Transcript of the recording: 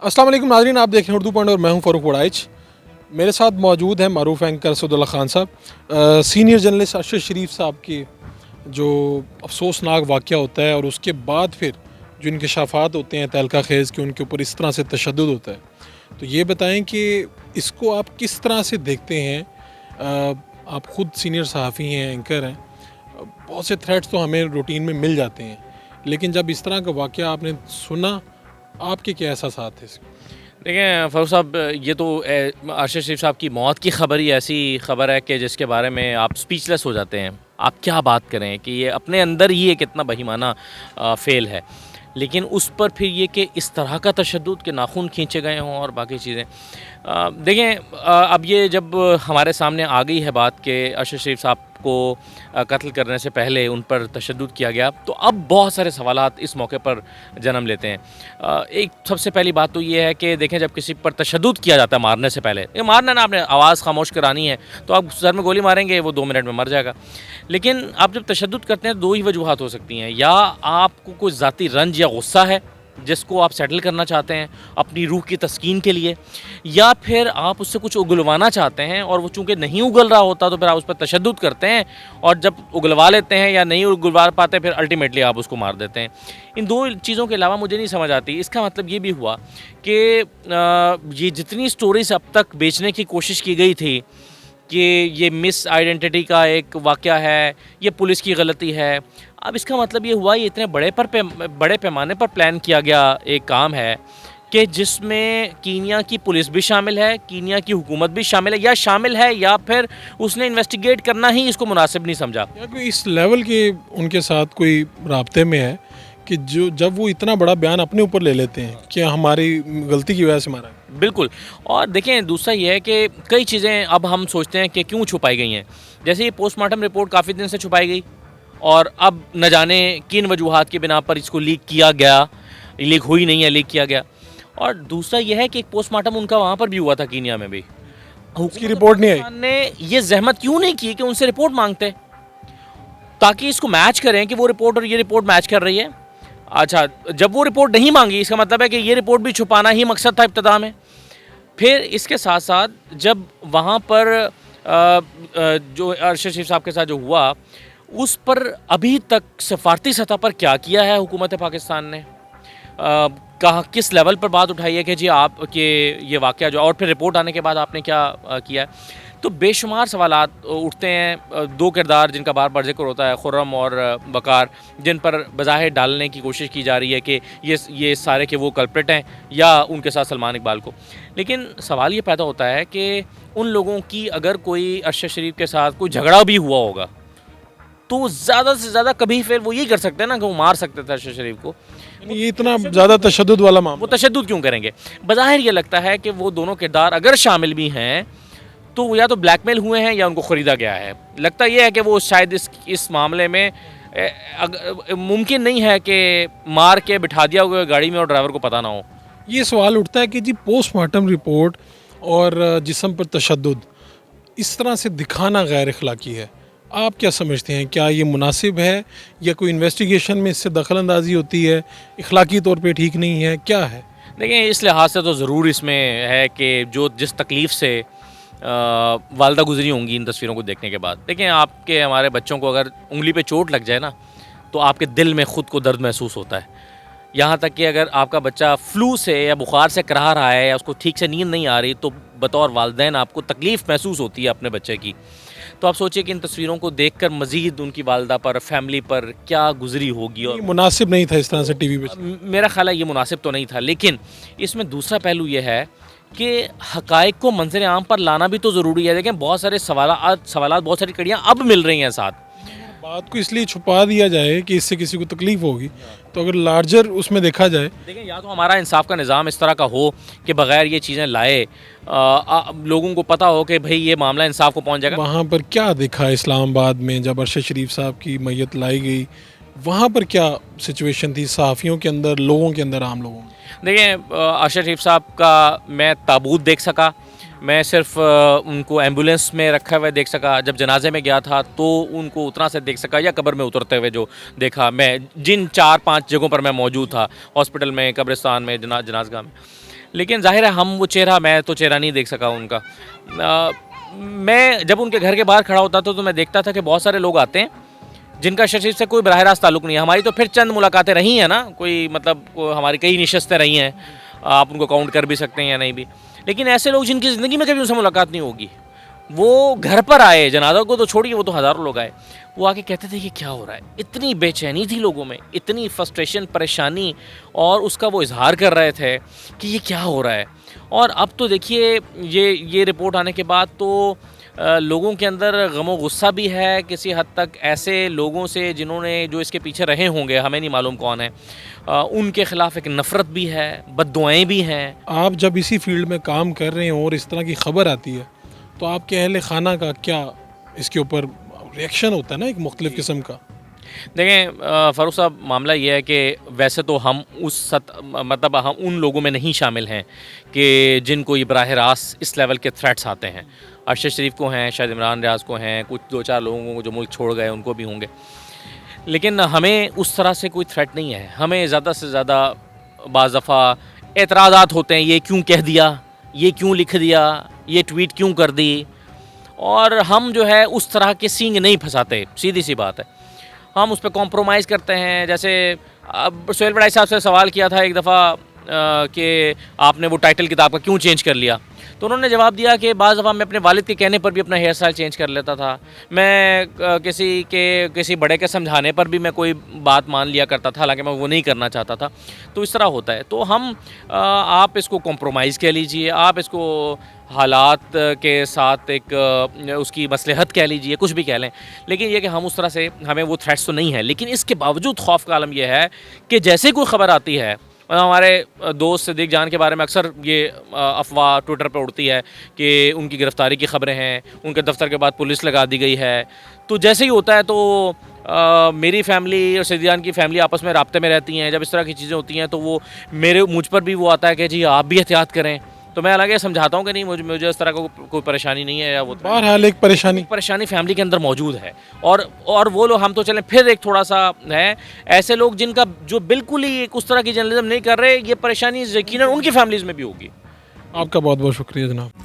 अस्सलाम वालेकुम नाज़रीन, आप देख रहे हैं उर्दू पॉइंट और मैं हूं फ़ारूक वड़ाइच। मेरे साथ मौजूद है मारूफ एंकर असदुल्ला ख़ान साहब। सीनियर जर्नलिस्ट अरशद शरीफ साहब के जो अफसोसनाक वाक़या होता है और उसके बाद फिर जो इंकशाफात होते हैं तहलका खेज़ के, उनके ऊपर इस तरह से तशद्दुद होता है, तो ये बताएं कि इसको आप किस तरह से देखते हैं? आप ख़ुद सीनियर सहाफ़ी हैं, एंकर हैं। बहुत से थ्रेट्स तो हमें रूटीन में मिल जाते हैं, लेकिन जब इस तरह का वाक़या आपने सुना, आपके क्या एहसासात थे इसके? देखिए फ़ारूक साहब, ये तो अरशद शरीफ साहब की मौत की ख़बर ही ऐसी ख़बर है कि जिसके बारे में आप स्पीचलेस हो जाते हैं। आप क्या बात करें कि ये अपने अंदर ही एक इतना बहीमाना फ़ेल है। लेकिन उस पर फिर ये कि इस तरह का तशद्दुद के नाख़ून खींचे गए हों और बाकी चीज़ें। देखें, अब ये जब हमारे सामने आ गई है बात कि अरशद शरीफ साहब को कत्ल करने से पहले उन पर तशद्दुद किया गया, तो अब बहुत सारे सवालात इस मौके पर जन्म लेते हैं। एक सबसे पहली बात तो ये है कि देखें, जब किसी पर तशद्दुद किया जाता है मारने से पहले, ये मारना ना, आपने आवाज़ खामोश करानी है तो आप सर में गोली मारेंगे, वो 2 मिनट में मर जाएगा। लेकिन आप जब तशद्दुद करते हैं, 2 ही वजूहात हो सकती हैं। या आपको कोई ज़ाती रंज या गुस्सा है जिसको आप सेटल करना चाहते हैं अपनी रूह की तस्कीन के लिए, या फिर आप उससे कुछ उगलवाना चाहते हैं और वो चूँकि नहीं उगल रहा होता तो फिर आप उस पर तशद्दुद करते हैं, और जब उगलवा लेते हैं या नहीं उगलवा पाते फिर अल्टीमेटली आप उसको मार देते हैं। इन 2 चीज़ों के अलावा मुझे नहीं समझ आती। इसका मतलब ये भी हुआ कि ये जितनी स्टोरीज़ अब तक बेचने की कोशिश की गई थी कि ये मिस आइडेंटिटी का एक वाक़या है, ये पुलिस की गलती है, अब इसका मतलब ये हुआ ये इतने बड़े पैमाने पर प्लान किया गया एक काम है कि जिसमें कीनिया की पुलिस भी शामिल है, कीनिया की हुकूमत भी शामिल है या फिर उसने इन्वेस्टिगेट करना ही इसको मुनासिब नहीं समझा। या कोई इस लेवल के उनके साथ कोई राब्ते में है कि जो जब वो इतना बड़ा बयान अपने ऊपर ले लेते हैं कि हमारी गलती की वजह से मारा है? बिल्कुल। और देखें, दूसरा ये है कि कई चीज़ें अब हम सोचते हैं कि क्यों छुपाई गई हैं। जैसे ये पोस्टमार्टम रिपोर्ट काफ़ी दिन से छुपाई गई और अब न जाने किन वजूहात की बिना पर इसको लीक किया गया, लीक हुई नहीं है, लीक किया गया। और दूसरा ये है कि एक पोस्टमार्टम उनका वहाँ पर भी हुआ था, कीनिया में भी। उसकी रिपोर्ट नहीं आई। पाकिस्तान ने ये ज़हमत क्यों नहीं की कि उनसे रिपोर्ट माँगते, ताकि इसको मैच करें कि वो रिपोर्ट और ये रिपोर्ट मैच कर रही है। अच्छा, जब वो रिपोर्ट नहीं माँगी, इसका मतलब है कि ये रिपोर्ट भी छुपाना ही मकसद था इब्तिदा में। फिर इसके साथ साथ जब वहाँ पर जो अरशद शरीफ साहब के साथ जो हुआ, उस पर अभी तक सफारती सतह पर क्या किया है हुकूमत पाकिस्तान ने, कहाँ किस लेवल पर बात उठाई है कि जी आप के ये वाक़या जो, और फिर रिपोर्ट आने के बाद आपने क्या किया है। तो बेशुमार सवालात उठते हैं। 2 किरदार जिनका बार बार जिक्र होता है, खुर्रम और वक़ार, जिन पर बज़ाहिर डालने की कोशिश की जा रही है कि ये सारे के वो कल्प्रिट हैं, या उनके साथ सलमान इकबाल को। लेकिन सवाल ये पैदा होता है कि उन लोगों की अगर कोई अरशद शरीफ के साथ कोई झगड़ा भी हुआ होगा, तो ज़्यादा से ज़्यादा कभी फिर वो ये कर सकते हैं ना कि वो मार सकते थे अरशद शरीफ को। ये इतना ज़्यादा तशद्दुद वाला वो मामला? तशद्दुद क्यों करेंगे? बज़ाहिर ये लगता है कि वो दोनों किरदार अगर शामिल भी हैं तो वो या तो ब्लैकमेल हुए हैं या उनको ख़रीदा गया है। लगता ये है कि वो शायद इस मामले में मुमकिन नहीं है कि मार के बिठा दिया हुआ गाड़ी में और ड्राइवर को पता ना हो। ये सवाल उठता है कि जी पोस्टमार्टम रिपोर्ट और जिस्म पर तशद्दुद इस तरह से दिखाना गैर अखलाकी है। आप क्या समझते हैं, क्या ये मुनासिब है या कोई इन्वेस्टिगेशन में इससे दखल अंदाजी होती है, अखलाकी तौर पे ठीक नहीं है, क्या है? देखिए, इस लिहाज से तो ज़रूर इसमें है कि जो जिस तकलीफ़ से वालदा गुज़री होंगी इन तस्वीरों को देखने के बाद। देखें, आपके हमारे बच्चों को अगर उँगली पे चोट लग जाए ना, तो आपके दिल में ख़ुद को दर्द महसूस होता है। यहाँ तक कि अगर आपका बच्चा फ्लू से या बुखार से कराह रहा है या उसको ठीक से नींद नहीं आ रही, तो बतौर वालिदैन आपको तकलीफ़ महसूस होती है अपने बच्चे की। तो आप सोचिए कि इन तस्वीरों को देखकर मज़ीद उनकी वालिदा पर, फैमिली पर क्या गुज़री होगी। और ये मुनासिब नहीं था इस तरह से टीवी पे। मेरा ख़्याल है ये मुनासिब तो नहीं था। लेकिन इसमें दूसरा पहलू ये है कि हक़ाइक़ को मंज़र आम पर लाना भी तो ज़रूरी है। देखें, बहुत सारे सवालात, बहुत सारी कड़ियाँ अब मिल रही हैं साथ। बात को इसलिए छुपा दिया जाए कि इससे किसी को तकलीफ होगी, तो अगर लार्जर उसमें देखा जाए। देखें, या तो हमारा इंसाफ का निज़ाम इस तरह का हो कि बग़ैर ये चीज़ें लाए लोगों को पता हो कि भाई ये मामला इंसाफ को पहुंच जाएगा। वहाँ पर क्या देखा इस्लामाबाद में जब अरशद शरीफ साहब की मैयत लाई गई, वहाँ पर क्या सिचुएशन थी सहाफ़ियों के अंदर, लोगों के अंदर, आम लोगों में? देखें, अरशद शरीफ साहब का मैं ताबूत देख सका, मैं सिर्फ उनको एम्बुलेंस में रखा हुआ देख सका। जब जनाजे में गया था तो उनको उतना से देख सका, या कब्र में उतरते हुए जो देखा मैं, जिन 4-5 जगहों पर मैं मौजूद था, हॉस्पिटल में, कब्रिस्तान में, जनाजगाह में। लेकिन जाहिर है हम वो चेहरा, मैं तो चेहरा नहीं देख सका उनका। मैं जब उनके घर के बाहर खड़ा होता था तो मैं देखता था कि बहुत सारे लोग आते हैं जिनका शरीफ से कोई बराह रास्त ताल्लुक़ नहीं है। हमारी तो फिर चंद मुलाकातें रही हैं ना, कोई मतलब हमारी कई नशस्तें रही हैं, आप उनको काउंट कर भी सकते हैं या नहीं भी। लेकिन ऐसे लोग जिनकी ज़िंदगी में कभी उनसे मुलाकात नहीं होगी, वो घर पर आए, जनाजा को तो छोड़िए, वो तो हज़ारों लोग आए, वो आके कहते थे कि क्या हो रहा है। इतनी बेचैनी थी लोगों में, इतनी फ्रस्ट्रेशन, परेशानी, और उसका वो इजहार कर रहे थे कि ये क्या हो रहा है। और अब तो देखिए ये रिपोर्ट आने के बाद तो लोगों के अंदर गमो गुस्सा भी है किसी हद तक, ऐसे लोगों से जिन्होंने जो इसके पीछे रहे होंगे, हमें नहीं मालूम कौन है, उनके ख़िलाफ़ एक नफ़रत भी है, बद्दुआएँ भी हैं। आप जब इसी फील्ड में काम कर रहे हो और इस तरह की खबर आती है तो आपके अहले खाना का क्या इसके ऊपर रिएक्शन होता है ना, एक मुख्तलिफ़ किस्म का? देखें फ़ारूक साहब, मामला ये है कि वैसे तो हम मतलब हम उन लोगों में नहीं शामिल हैं कि जिनको ये बराह रास्त इस लेवल के थ्रेट्स आते हैं। अरशद शरीफ को हैं, शायद इमरान रियाज़ को हैं, कुछ 2-4 लोगों को जो मुल्क छोड़ गए उनको भी होंगे। लेकिन हमें उस तरह से कोई थ्रेट नहीं है। हमें ज़्यादा से ज़्यादा बाज़ दफ़ा एतराज़ात होते हैं, ये क्यों कह दिया, ये क्यों लिख दिया, ये ट्वीट क्यों कर दी। और हम जो है उस तरह के सींग नहीं फंसाते, सीधी सी बात है। हम उस पर कॉम्प्रोमाइज़ करते हैं। जैसे अब सुहेल बड़ाई साहब से सवाल किया था एक दफ़ा कि आपने वो टाइटल किताब का क्यों चेंज कर लिया, तो उन्होंने जवाब दिया कि बाज़ दफ़ा मैं अपने वालिद के कहने पर भी अपना हेयर स्टाइल चेंज कर लेता था। मैं किसी बड़े के समझाने पर भी मैं कोई बात मान लिया करता था, हालांकि मैं वो नहीं करना चाहता था। तो इस तरह होता है। तो हम आप इसको कॉम्प्रोमाइज़ कह लीजिए, आप इसको हालात के साथ एक उसकी मसलहत कह लीजिए, कुछ भी कह लें, लेकिन ये कि हम उस तरह से, हमें वो थ्रेट्स तो नहीं है। लेकिन इसके बावजूद खौफ का आलम यह है कि जैसे कोई ख़बर आती है, हमारे दोस्त सिद्दीक जान के बारे में अक्सर ये अफवाह ट्विटर पे उड़ती है कि उनकी गिरफ़्तारी की ख़बरें हैं, उनके दफ्तर के बाद पुलिस लगा दी गई है। तो जैसे ही होता है तो मेरी फ़ैमिली और सिद्दीक जान की फ़ैमिली आपस में राब्ते में रहती हैं। जब इस तरह की चीज़ें होती हैं तो वो मुझ पर भी वो आता है कि जी आप भी एहतियात करें। तो मैं हालांकि समझाता हूँ कि नहीं, मुझे इस तरह का कोई परेशानी नहीं है, या वो बहरहाल एक परेशानी फैमिली के अंदर मौजूद है। और वो लोग, हम तो चलें फिर एक थोड़ा सा है, ऐसे लोग जिनका जो बिल्कुल ही एक उस तरह की जर्नलिज्म नहीं कर रहे, ये परेशानी यकीनन उनकी फैमिलीज़ में भी होगी। आपका बहुत बहुत शुक्रिया जनाब।